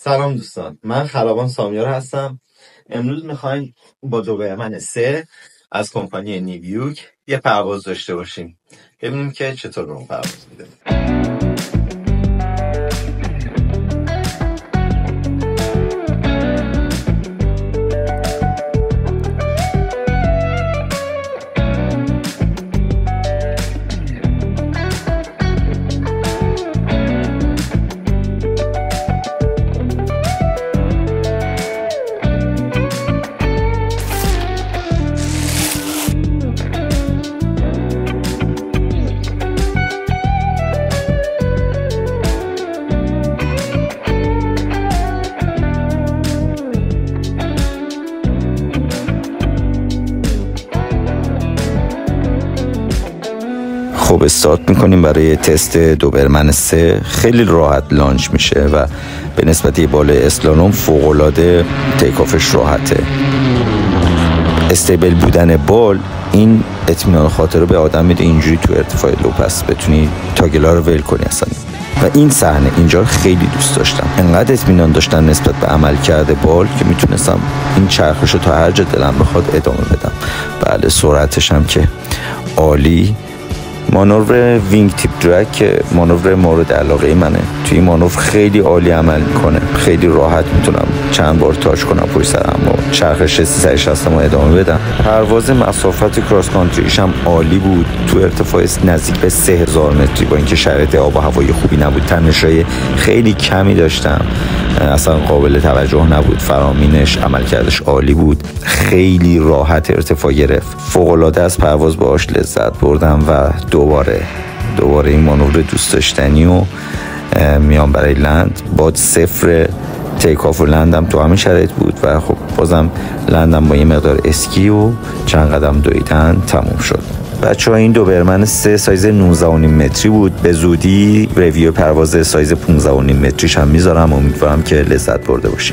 سلام دوستان، من خلبان سامیار هستم. امروز میخوایم با دوبرمن 3 از کمپانی نیویوک یه پرواز داشته باشیم، ببینیم که چطور به اون پرواز میده. خب استارت میکنیم برای تست دوبرمن 3. خیلی راحت لانچ میشه و به نسبت یه بالای اسلالوم فوق‌العاده تیک آفش راحته. استیبل بودن بال این اطمینان خاطر رو به آدم میده، اینجوری تو ارتفاع لو پس بتونی تاگلا رو ول کنی اصلا. و این صحنه اینجا رو خیلی دوست داشتم، انقدر اطمینان داشتم نسبت به عمل کرده بال که میتونستم این چرخش رو تا هر جا دلم بخواد ادامه بدم. بله سرعتش هم که عالی. مانور وینگ تیپ درگ که مانور مورد علاقه منه، توی این مانور خیلی عالی عمل میکنه، خیلی راحت میتونم چند بار تاچ کنم پشت سرم و چرخش 360 رو ادامه بدم. پرواز مسافت کراس کانتریش هم عالی بود، تو ارتفاع نزدیک به 3000 متری با اینکه شرایط آب و هوای خوبی نبود، تنش‌های خیلی کمی داشتم، اصلا قابل توجه نبود. فرامینش عملکردش عالی بود، خیلی راحت ارتفاع گرفت، فوق‌العاده از پرواز باهاش لذت بردم و دوباره این مانور دوست داشتنی و میام برای لند. با 0 تیک آف و لندم تو همین شرایط بود و خب بازم لندم با یه مقدار اسکی و چند قدم دویدن تموم شد. بچه‌ها این دوبرمن 3 سایز 19.5 متری بود. به زودی ریویو پرواز سایز 15.5 متریش هم میذارم، امیدوارم که لذت برده باشین.